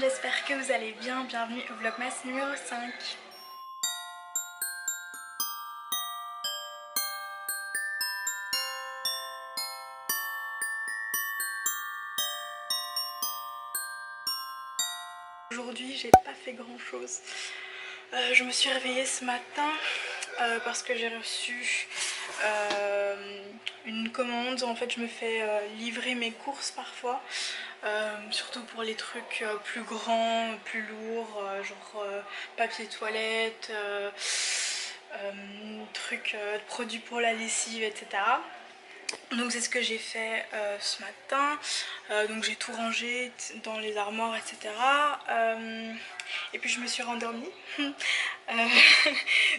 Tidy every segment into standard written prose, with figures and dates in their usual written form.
j'espère que vous allez bien, bienvenue au vlogmas numéro 5. Aujourd'hui j'ai pas fait grand chose, je me suis réveillée ce matin parce que j'ai reçu une commande. En fait je me fais livrer mes courses parfois, surtout pour les trucs plus grands, plus lourds, genre papier toilette, trucs, produits pour la lessive, etc. Donc c'est ce que j'ai fait ce matin. Donc j'ai tout rangé dans les armoires, etc. Et puis je me suis rendormie.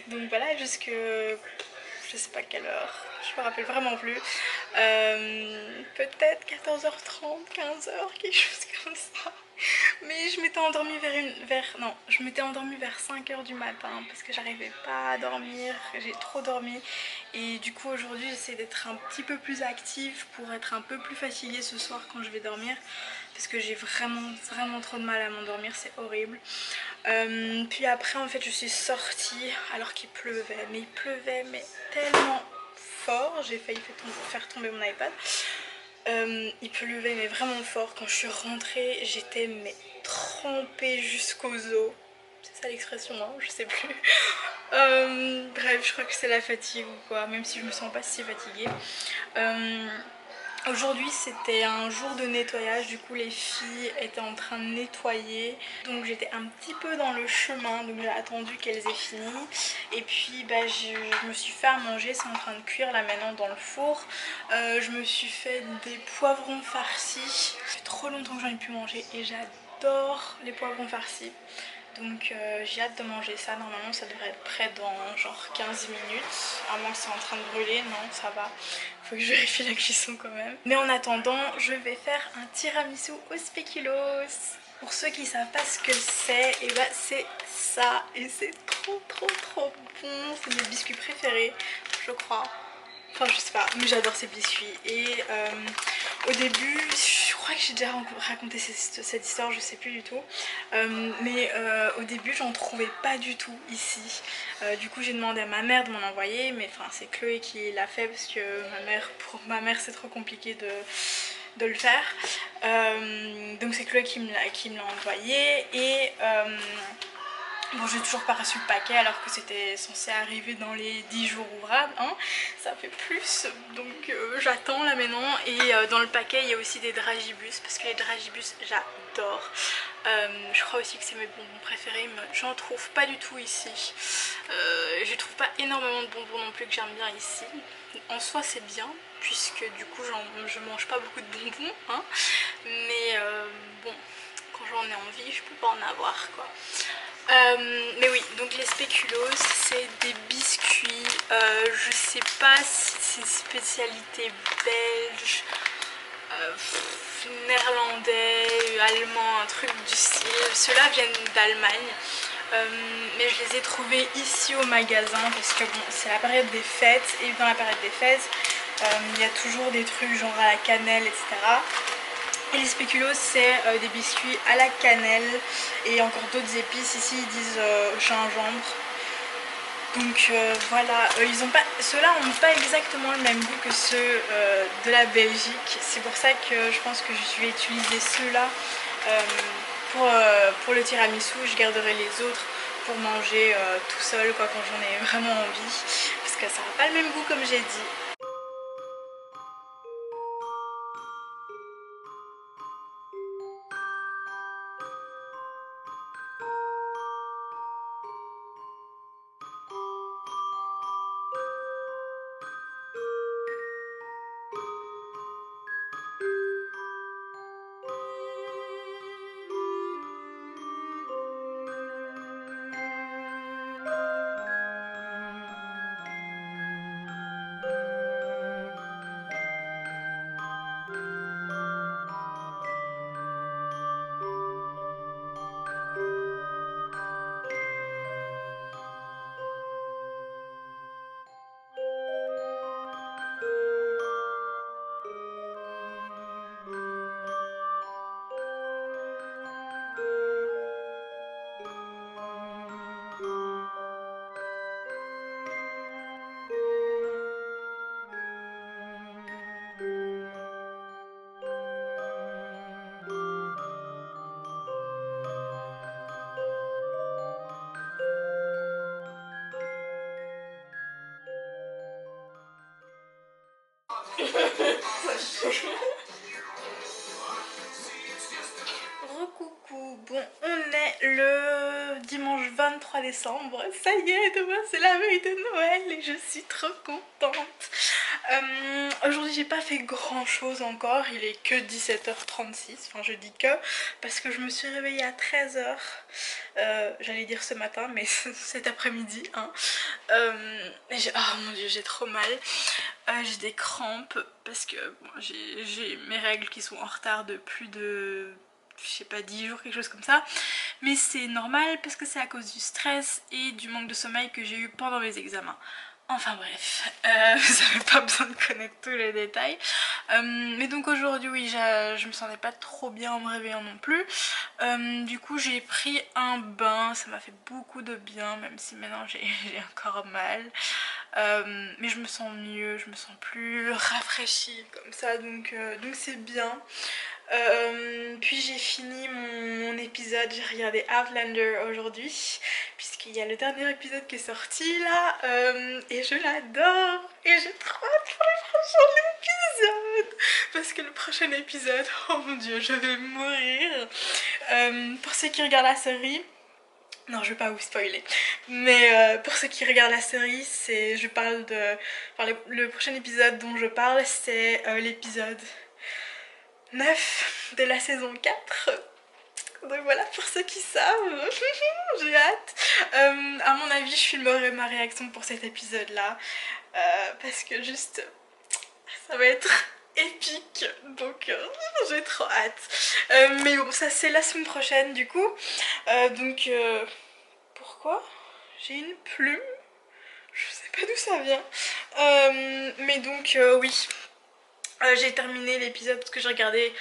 Donc voilà, jusque je sais pas quelle heure, je me rappelle vraiment plus. Peut-être 14h30, 15h, quelque chose comme ça. Mais je m'étais endormie je m'étais endormie vers 5h du matin parce que j'arrivais pas à dormir, j'ai trop dormi. Et du coup aujourd'hui j'essaie d'être un petit peu plus active pour être un peu plus fatiguée ce soir quand je vais dormir, parce que j'ai vraiment trop de mal à m'endormir, c'est horrible. Puis après en fait je suis sortie alors qu'il pleuvait, mais il pleuvait mais tellement fort, j'ai failli faire tomber mon iPad. Il pleuvait mais vraiment fort. Quand je suis rentrée j'étais mais trempée jusqu'aux os. C'est ça l'expression, hein, je sais plus. Bref, je crois que c'est la fatigue ou quoi, même si je me sens pas si fatiguée. Aujourd'hui c'était un jour de nettoyage, du coup les filles étaient en train de nettoyer, donc j'étais un petit peu dans le chemin, donc j'ai attendu qu'elles aient fini. Et puis bah, je me suis fait à manger, c'est en train de cuire là maintenant dans le four. Je me suis fait des poivrons farcis, ça fait trop longtemps que j'en ai pu manger et j'adore les poivrons farcis. Donc j'ai hâte de manger ça. Normalement ça devrait être prêt dans genre 15 minutes, à moins que c'est en train de brûler. Non, ça va, faut que je vérifie la cuisson quand même. Mais en attendant je vais faire un tiramisu au spéculoos. Pour ceux qui savent pas ce que c'est, et bah c'est ça, et c'est trop bon. C'est mes biscuits préférés je crois. Enfin je sais pas, mais j'adore ces biscuits. Et au début, je crois que j'ai déjà raconté cette histoire, je sais plus du tout. Mais au début j'en trouvais pas du tout ici. Du coup j'ai demandé à ma mère de m'en envoyer, mais enfin c'est Chloé qui l'a fait parce que pour ma mère c'est trop compliqué de le faire. Donc c'est Chloé qui me l'a envoyé. Et bon, j'ai toujours pas reçu le paquet alors que c'était censé arriver dans les 10 jours ouvrables, hein. Ça fait plus, donc j'attends là maintenant. Et dans le paquet il y a aussi des dragibus, parce que les dragibus j'adore. Je crois aussi que c'est mes bonbons préférés, mais j'en trouve pas du tout ici. Je trouve pas énormément de bonbons non plus que j'aime bien ici. En soi c'est bien, puisque du coup je mange pas beaucoup de bonbons, hein. Mais bon, quand j'en ai envie je peux pas en avoir quoi. Mais oui, donc les spéculoos c'est des biscuits, je sais pas si c'est une spécialité belge, néerlandais, allemand, un truc du style. Ceux-là viennent d'Allemagne, mais je les ai trouvés ici au magasin parce que bon, c'est la période des fêtes, et dans la période des fêtes il y a toujours des trucs genre à la cannelle, etc. Et les spéculoos c'est des biscuits à la cannelle et encore d'autres épices. Ici ils disent gingembre. Donc voilà, ceux-là n'ont pas exactement le même goût que ceux de la Belgique. C'est pour ça que je pense que je vais utiliser ceux-là pour le tiramisu. Je garderai les autres pour manger tout seul quoi, quand j'en ai vraiment envie. Parce que ça n'a pas le même goût comme j'ai dit. Bon, on est le dimanche 23 décembre, ça y est, demain c'est la veille de Noël et je suis trop contente. Aujourd'hui j'ai pas fait grand chose encore, il est que 17h36, enfin je dis que parce que je me suis réveillée à 13h, j'allais dire ce matin mais cet après-midi hein. Oh mon dieu, j'ai trop mal, j'ai des crampes parce que bon, j'ai mes règles qui sont en retard de plus de, je sais pas, 10 jours, quelque chose comme ça, mais c'est normal parce que c'est à cause du stress et du manque de sommeil que j'ai eu pendant mes examens. Enfin bref, vous n'avez pas besoin de connaître tous les détails. Mais donc aujourd'hui oui, je me sentais pas trop bien en me réveillant non plus. Du coup j'ai pris un bain, ça m'a fait beaucoup de bien, même si maintenant j'ai encore mal. Mais je me sens mieux, je me sens plus rafraîchie comme ça, donc c'est bien. Puis j'ai fini mon épisode, j'ai regardé Outlander aujourd'hui puisqu'il y a le dernier épisode qui est sorti là, et je l'adore et j'ai trop hâte pour le prochain épisode parce que le prochain épisode, oh mon dieu, je vais mourir. Pour ceux qui regardent la série, non, je vais pas vous spoiler, mais pour ceux qui regardent la série, je parle de, enfin, le prochain épisode dont je parle, c'est l'épisode 9 de la saison 4. Donc voilà, pour ceux qui savent, j'ai hâte. À mon avis, je filmerai ma réaction pour cet épisode là, parce que juste, ça va être épique, donc j'ai trop hâte. Mais bon, ça c'est la semaine prochaine du coup. Pourquoi j'ai une plume? Je sais pas d'où ça vient. Mais donc oui. J'ai terminé l'épisode parce que j'ai regardé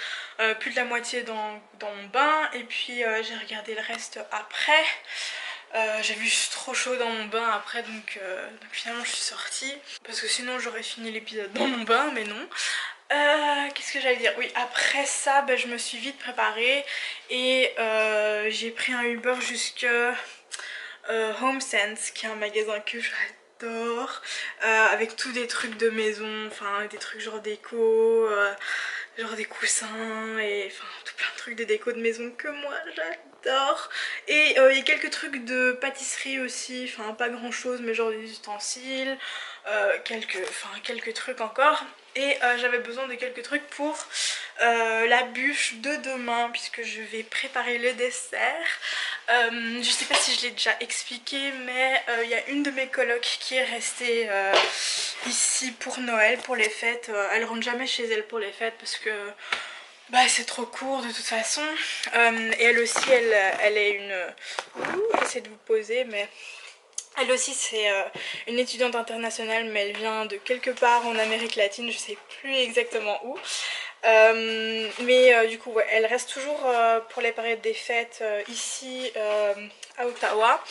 plus de la moitié dans mon bain et puis j'ai regardé le reste après. J'ai vu trop chaud dans mon bain après, donc finalement je suis sortie parce que sinon j'aurais fini l'épisode dans mon bain, mais non. Qu'est-ce que j'allais dire? Oui, après ça je me suis vite préparée et j'ai pris un Uber jusque HomeSense, qui est un magasin que j'adore, avec tous des trucs de maison, enfin des trucs genre déco, genre des coussins et enfin tout plein de trucs de déco de maison que moi j'adore. Et il y a quelques trucs de pâtisserie aussi, enfin pas grand chose mais genre des ustensiles, quelques trucs encore. Et j'avais besoin de quelques trucs pour la bûche de demain puisque je vais préparer le dessert. Je sais pas si je l'ai déjà expliqué, mais il y a une de mes colocs qui est restée ici pour Noël, pour les fêtes. Elle rentre jamais chez elle pour les fêtes parce que c'est trop court de toute façon. Et elle aussi, elle est une... j'essaie de vous poser, mais... Elle aussi c'est une étudiante internationale, mais elle vient de quelque part en Amérique latine, je sais plus exactement où. Du coup ouais, elle reste toujours pour les périodes des fêtes ici à Ottawa.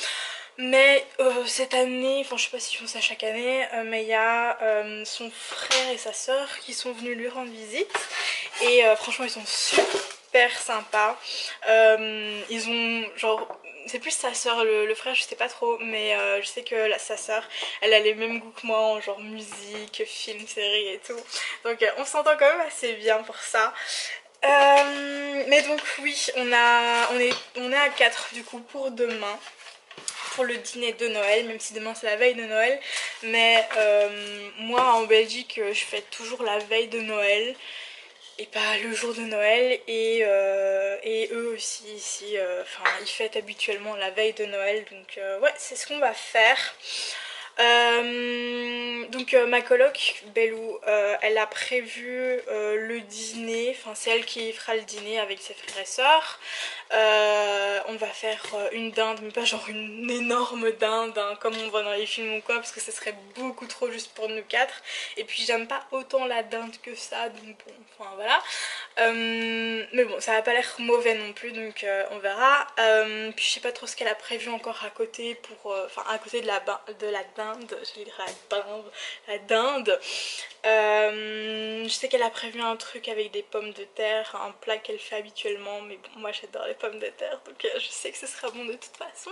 Mais cette année, enfin je sais pas s'ils font ça chaque année, mais il y a son frère et sa soeur qui sont venus lui rendre visite. Et franchement ils sont super sympas. Ils ont genre... C'est plus sa soeur, le frère je sais pas trop, mais je sais que sa soeur elle a les mêmes goûts que moi en genre musique, film, série et tout. Donc on s'entend quand même assez bien pour ça. Mais donc oui, on est à 4 du coup pour demain, pour le dîner de Noël, même si demain c'est la veille de Noël. Mais moi en Belgique je fête toujours la veille de Noël et pas le jour de Noël, et eux aussi ici, ils fêtent habituellement la veille de Noël, donc ouais c'est ce qu'on va faire. Ma coloc Belou, elle a prévu le dîner, enfin c'est elle qui fera le dîner avec ses frères et sœurs. On va faire une dinde, mais pas genre une énorme dinde hein, comme on voit dans les films ou quoi, parce que ce serait beaucoup trop juste pour nous 4. Et puis j'aime pas autant la dinde que ça, donc bon, enfin voilà. Mais bon, ça va pas l'air mauvais non plus, donc on verra. Puis je sais pas trop ce qu'elle a prévu encore à côté pour, à côté de la dinde, j'allais dire la dinde. Je sais qu'elle a prévu un truc avec des pommes de terre, un plat qu'elle fait habituellement, mais bon, moi j'adore les pommes de terre, donc je sais que ce sera bon de toute façon.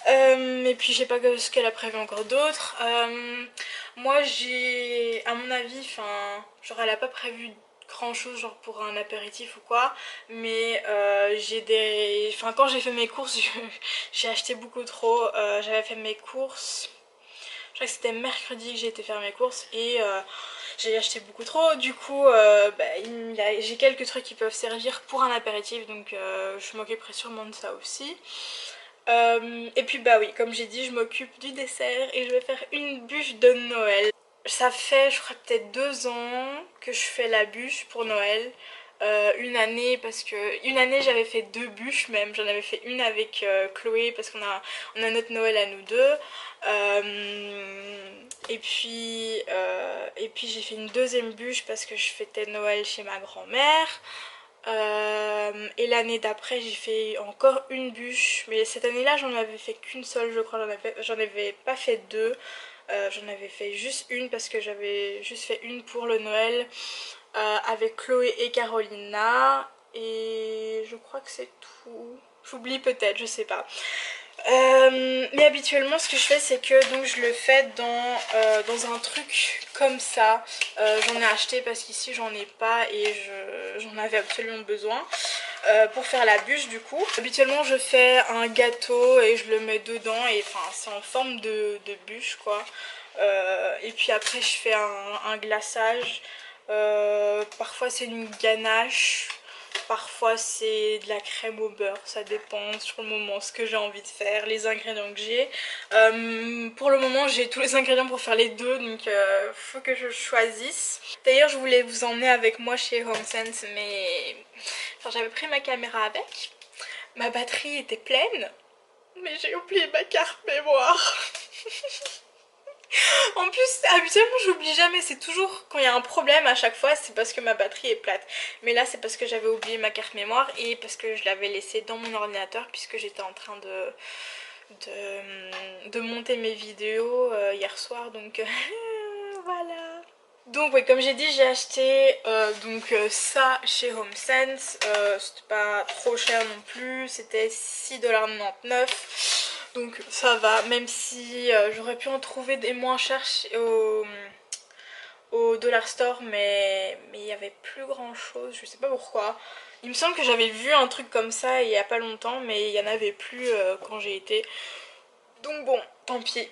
Et puis je sais pas ce qu'elle a prévu encore d'autre. Moi j'ai, à mon avis, genre elle a pas prévu grand chose genre pour un apéritif ou quoi, mais quand j'ai fait mes courses, j'ai acheté beaucoup trop. J'avais fait mes courses, je crois que c'était mercredi que j'ai été faire mes courses et j'ai acheté beaucoup trop. Du coup j'ai quelques trucs qui peuvent servir pour un apéritif, donc je m'occuperai sûrement de ça aussi. Et puis bah oui, comme j'ai dit, je m'occupe du dessert et je vais faire une bûche de Noël. Ça fait je crois peut-être 2 ans que je fais la bûche pour Noël. Une année j'avais fait 2 bûches même, j'en avais fait une avec Chloé parce qu'on a notre Noël à nous deux. Et puis j'ai fait une deuxième bûche parce que je fêtais Noël chez ma grand-mère. Et l'année d'après j'ai fait encore une bûche, mais cette année-là j'en avais fait qu'une seule je crois, j'en avais pas fait deux. J'en avais fait juste une parce que j'avais juste fait une pour le Noël avec Chloé et Carolina, et je crois que c'est tout. J'oublie peut-être, je sais pas. Mais habituellement ce que je fais c'est que donc je le fais dans un truc comme ça. J'en ai acheté parce qu'ici j'en ai pas et j'en avais absolument besoin pour faire la bûche du coup. Habituellement je fais un gâteau et je le mets dedans et enfin c'est en forme de bûche quoi. Et puis après je fais un glaçage. Parfois c'est une ganache. Parfois c'est de la crème au beurre, ça dépend sur le moment ce que j'ai envie de faire, les ingrédients que j'ai. Pour le moment j'ai tous les ingrédients pour faire les deux, donc faut que je choisisse. D'ailleurs je voulais vous emmener avec moi chez HomeSense, mais enfin, j'avais pris ma caméra avec, ma batterie était pleine, mais j'ai oublié ma carte mémoire. En plus, habituellement j'oublie jamais, c'est toujours quand il y a un problème à chaque fois, c'est parce que ma batterie est plate. Mais là c'est parce que j'avais oublié ma carte mémoire et parce que je l'avais laissée dans mon ordinateur puisque j'étais en train de monter mes vidéos hier soir, donc voilà. Donc oui, comme j'ai dit, j'ai acheté ça chez HomeSense. C'était pas trop cher non plus, c'était 6,99 $. Donc ça va, même si j'aurais pu en trouver des moins chers au Dollar Store, mais il n'y avait plus grand chose, je sais pas pourquoi. Il me semble que j'avais vu un truc comme ça il y a pas longtemps, mais il y en avait plus quand j'ai été. Donc bon, tant pis.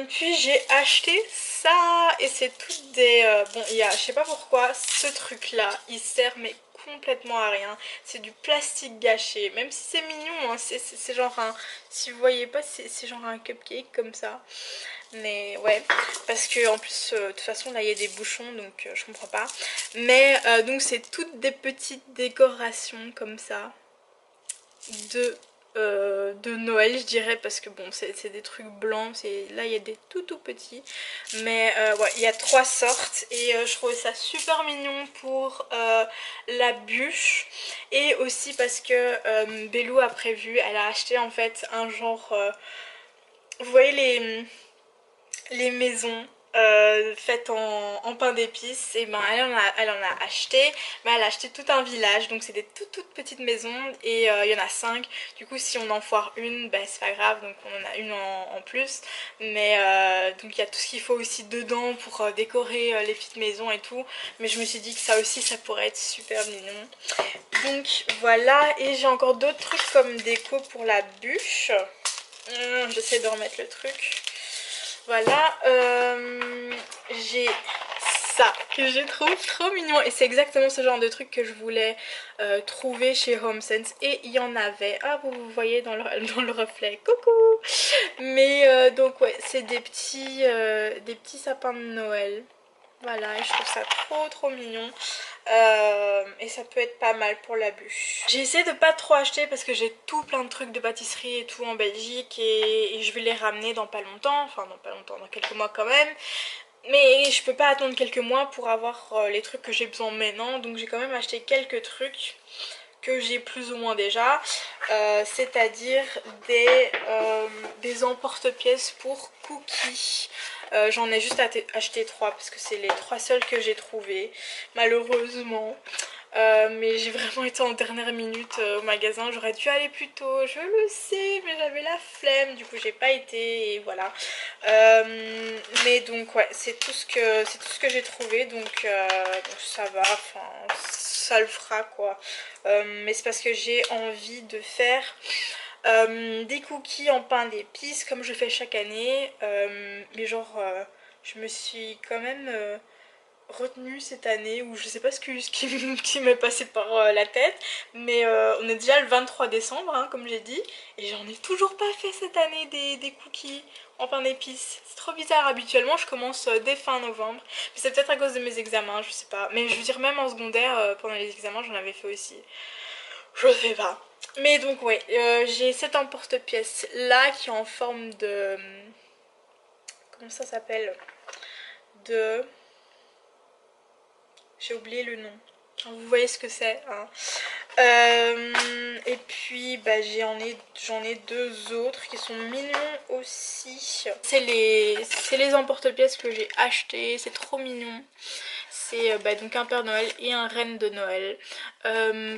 Puis j'ai acheté ça et c'est toutes des... bon, je sais pas pourquoi, ce truc là, il sert mais complètement à rien. C'est du plastique gâché, même si c'est mignon, hein, c'est genre un... Si vous voyez pas, c'est genre un cupcake comme ça. Mais ouais, parce que en plus, de toute façon là il y a des bouchons, donc je comprends pas. Mais donc c'est toutes des petites décorations comme ça de Noël je dirais, parce que bon c'est des trucs blancs, là il y a des tout petits, mais ouais, il y a 3 sortes et je trouvais ça super mignon pour la bûche, et aussi parce que Bellou a prévu, elle a acheté en fait un genre vous voyez les maisons faites en pain d'épices, et ben elle en a acheté, mais elle a acheté tout un village, donc c'est des toutes petites maisons et il y en a 5. Du coup si on en foire une, ben c'est pas grave, donc on en a une en plus, mais donc il y a tout ce qu'il faut aussi dedans pour décorer les petites maisons et tout, mais je me suis dit que ça aussi ça pourrait être super mignon. Donc voilà, et j'ai encore d'autres trucs comme déco pour la bûche. J'essaie de remettre le truc. Voilà, j'ai ça que je trouve trop mignon et c'est exactement ce genre de truc que je voulais trouver chez HomeSense, et il y en avait. Ah, vous voyez dans le reflet, coucou. Mais donc ouais, c'est des petits sapins de Noël. Voilà, et je trouve ça trop mignon. Et ça peut être pas mal pour la bûche. J'ai essayé de pas trop acheter parce que j'ai tout plein de trucs de pâtisserie et tout en Belgique, et je vais les ramener dans pas longtemps, enfin dans pas longtemps, dans quelques mois quand même. Mais je peux pas attendre quelques mois pour avoir les trucs que j'ai besoin maintenant, donc j'ai quand même acheté quelques trucs que j'ai plus ou moins déjà, c'est-à-dire des emporte-pièces pour cookies. J'en ai juste acheté 3 parce que c'est les 3 seuls que j'ai trouvés malheureusement. mais j'ai vraiment été en dernière minute au magasin. J'aurais dû aller plus tôt, je le sais, mais j'avais la flemme, du coup j'ai pas été et voilà. Mais donc ouais, c'est tout ce que j'ai trouvé, donc ça va, enfin ça le fera quoi. Mais c'est parce que j'ai envie de faire des cookies en pain d'épices comme je fais chaque année, mais genre je me suis quand même retenue cette année, ou je sais pas qui m'est passé par la tête, mais on est déjà le 23 décembre hein, comme j'ai dit, et j'en ai toujours pas fait cette année des cookies en pain d'épices. C'est trop bizarre, habituellement je commence dès fin novembre, mais c'est peut-être à cause de mes examens, je sais pas, mais je veux dire même en secondaire pendant les examens j'en avais fait aussi, je sais pas. Mais donc ouais, j'ai cet emporte-pièce là qui est en forme de... Comment ça s'appelle? De... J'ai oublié le nom. Vous voyez ce que c'est hein. Et puis bah, j'en ai deux autres qui sont mignons aussi. C'est les emporte-pièces que j'ai achetés, c'est trop mignon. C'est donc un Père Noël et un Reine de Noël.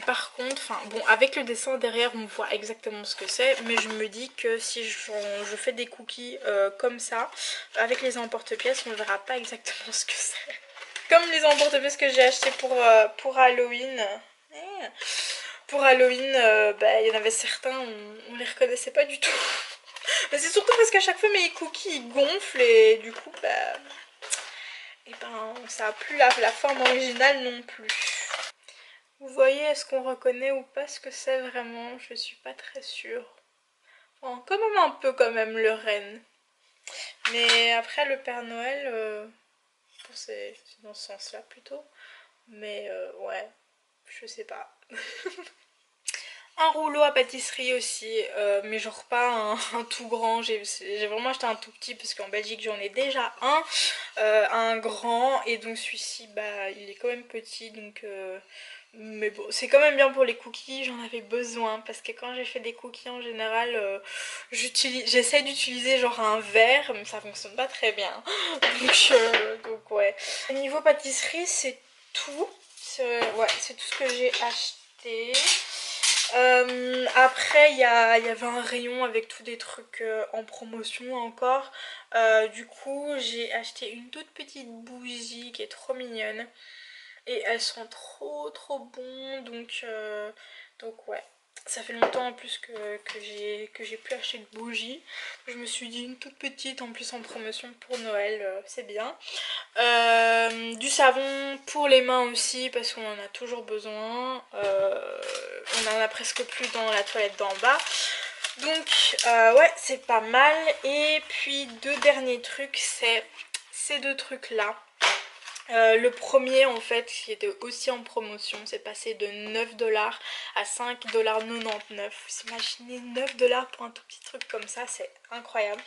Par contre, bon, avec le dessin derrière on voit exactement ce que c'est, mais je me dis que si je fais des cookies comme ça, avec les emporte-pièces, on ne verra pas exactement ce que c'est. Comme les emporte-pièces que j'ai acheté pour Halloween. Pour Halloween, il y en avait certains, on les reconnaissait pas du tout. Mais c'est surtout parce qu'à chaque fois mes cookies ils gonflent et du coup, et ça a plus la forme originale non plus. Vous voyez, est-ce qu'on reconnaît ou pas ce que c'est vraiment? Je suis pas très sûre. Bon, quand même un peu quand même le renne. Mais après le Père Noël, c'est dans ce sens-là plutôt. Mais ouais, je sais pas. Un rouleau à pâtisserie aussi, mais genre pas un tout grand, j'ai vraiment acheté un tout petit parce qu'en Belgique j'en ai déjà un grand, et donc celui-ci il est quand même petit, donc mais bon c'est quand même bien pour les cookies, j'en avais besoin parce que quand j'ai fait des cookies en général j'essaie d'utiliser genre un verre mais ça fonctionne pas très bien. Donc ouais, niveau pâtisserie c'est tout, ouais, c'est tout ce que j'ai acheté. Après il y avait un rayon avec tous des trucs en promotion encore, du coup j'ai acheté une toute petite bougie qui est trop mignonne et elles sont trop bon, donc ouais, ça fait longtemps en plus que j'ai pu acheter de bougies. Je me suis dit une toute petite en plus en promotion pour Noël, c'est bien. Du savon pour les mains aussi parce qu'on en a toujours besoin, on en a presque plus dans la toilette d'en bas, donc ouais c'est pas mal. Et puis deux derniers trucs, c'est ces deux trucs là. Le premier en fait qui était aussi en promotion, c'est passé de 9$ à 5,99$. Vous imaginez 9$ pour un tout petit truc comme ça, c'est incroyable.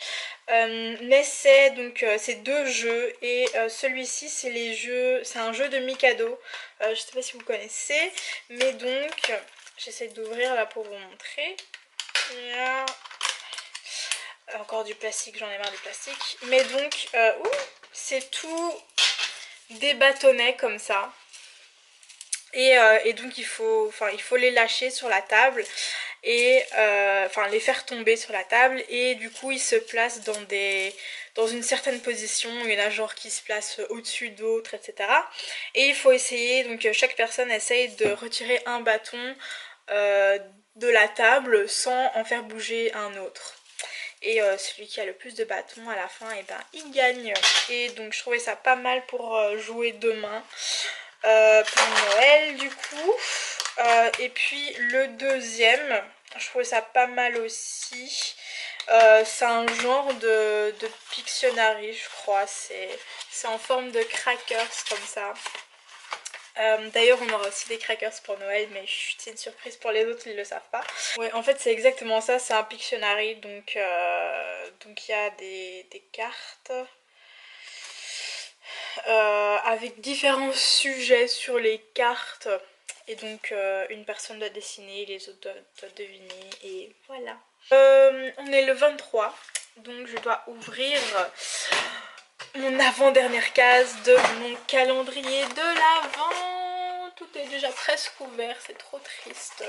Mais c'est donc c'est deux jeux, et celui-ci c'est un jeu de Mikado, je sais pas si vous connaissez, mais donc j'essaie d'ouvrir là pour vous montrer. Là. Encore du plastique, j'en ai marre du plastique. Mais donc c'est tout des bâtonnets comme ça, et donc il faut les lâcher sur la table et les faire tomber sur la table, et du coup ils se placent dans une certaine position. Il y en a genre qui se placent au-dessus d'autres, etc. Et il faut essayer, donc chaque personne essaye de retirer un bâton de la table sans en faire bouger un autre. Et celui qui a le plus de bâtons à la fin, et il gagne. Et donc je trouvais ça pas mal pour jouer demain pour Noël du coup. Et puis le deuxième, je trouvais ça pas mal aussi. C'est un genre de Pictionary je crois, c'est en forme de crackers comme ça. D'ailleurs on aura aussi des crackers pour Noël, mais c'est une surprise pour les autres, ils le savent pas. Ouais, en fait c'est exactement ça, c'est un Pictionary, donc il y a des cartes avec différents sujets sur les cartes, et donc une personne doit dessiner, les autres doivent deviner, et voilà. On est le 23, donc je dois ouvrir mon avant-dernière case de mon calendrier de l'Avent. tout est déjà presque ouvert, c'est trop triste.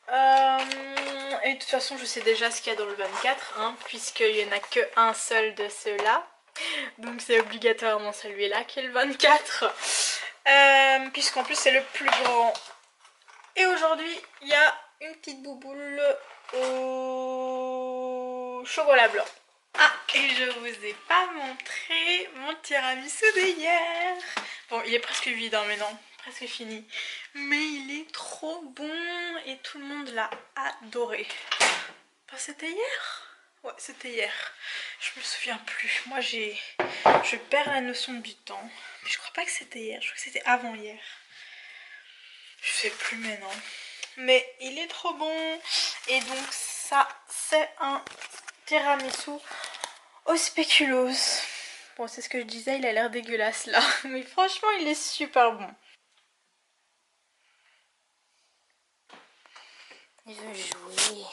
Et de toute façon je sais déjà ce qu'il y a dans le 24 hein, puisqu'il n'y en a qu'un seul de ceux-là. Donc c'est obligatoirement celui-là qui est le 24. Puisqu'en plus c'est le plus grand. Et aujourd'hui il y a une petite bouboule au chocolat blanc. Ah, et je vous ai pas montré mon tiramisu d'hier. Bon, il est presque vide, hein, mais non, presque fini. Mais il est trop bon et tout le monde l'a adoré. Enfin, c'était hier? Ouais, c'était hier. Je me souviens plus. Moi, je perds la notion du temps. Mais je crois pas que c'était hier. Je crois que c'était avant hier. Je sais plus maintenant. Mais il est trop bon. Et donc ça, c'est un tiramisu au spéculoos. Bon, c'est ce que je disais, il a l'air dégueulasse là. Mais franchement, il est super bon. Il veut jouer.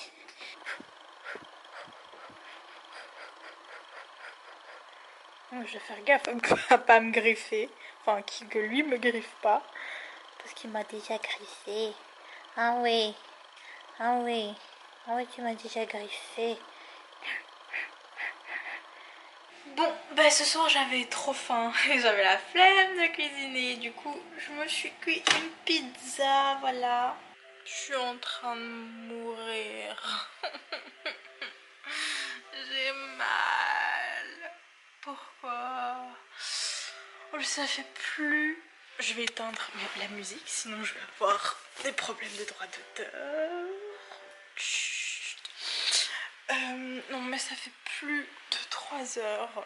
Je vais faire gaffe à pas me griffer. Enfin, que lui me griffe pas. Parce qu'il m'a déjà griffé. Ah oui. Ah oui. Ah oui, tu m'as déjà griffé. Bon, bah ce soir j'avais trop faim et j'avais la flemme de cuisiner. Du coup, je me suis cuit une pizza, voilà. Je suis en train de mourir. J'ai mal. Pourquoi? Oh, ça fait plus. Je vais éteindre la musique, sinon je vais avoir des problèmes de droit d'auteur. Non mais ça fait plus de 3 heures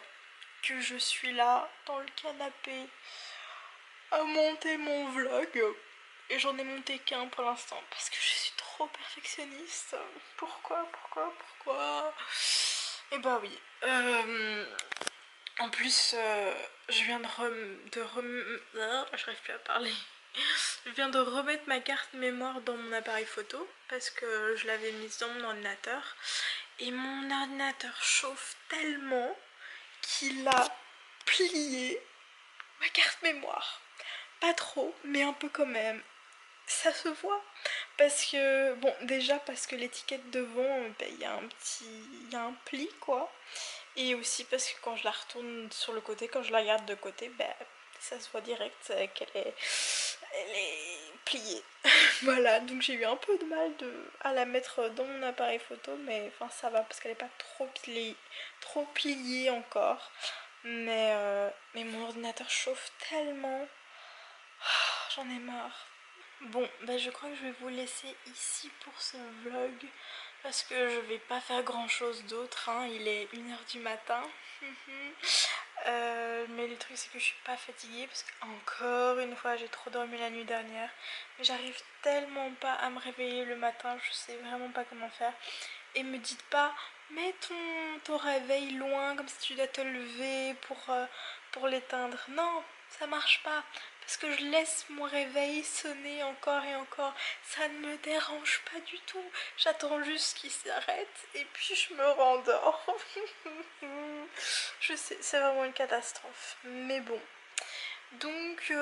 que je suis là dans le canapé à monter mon vlog. Et j'en ai monté qu'un pour l'instant parce que je suis trop perfectionniste. Pourquoi? Et bah oui. En plus, je viens j'arrive plus à parler. Je viens de remettre ma carte mémoire dans mon appareil photo parce que je l'avais mise dans mon ordinateur. Et mon ordinateur chauffe tellement qu'il a plié ma carte mémoire. Pas trop, mais un peu quand même. Ça se voit parce que, bon, déjà parce que l'étiquette devant, il y a un pli quoi. Et aussi parce que quand je la retourne sur le côté, quand je la regarde de côté, ça se voit direct qu'elle est pliée. Voilà, donc j'ai eu un peu de mal à la mettre dans mon appareil photo, mais enfin ça va parce qu'elle n'est pas trop pliée encore. Mais mon ordinateur chauffe tellement. J'en ai marre. Bon, je crois que je vais vous laisser ici pour ce vlog parce que je vais pas faire grand chose d'autre, hein. Il est 1h du matin. Mais le truc c'est que je suis pas fatiguée parce qu'encore une fois j'ai trop dormi la nuit dernière. Mais j'arrive tellement pas à me réveiller le matin, je sais vraiment pas comment faire. Et me dites pas, mets ton réveil loin comme si tu dois te lever pour l'éteindre. Non, ça marche pas. Parce que je laisse mon réveil sonner encore et encore. Ça ne me dérange pas du tout. J'attends juste qu'il s'arrête et puis je me rendors. Je sais, c'est vraiment une catastrophe. Mais bon. Donc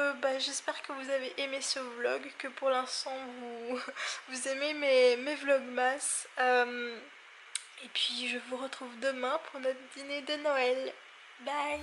j'espère que vous avez aimé ce vlog, que pour l'instant vous aimez mes vlogmas. Et puis je vous retrouve demain pour notre dîner de Noël. Bye!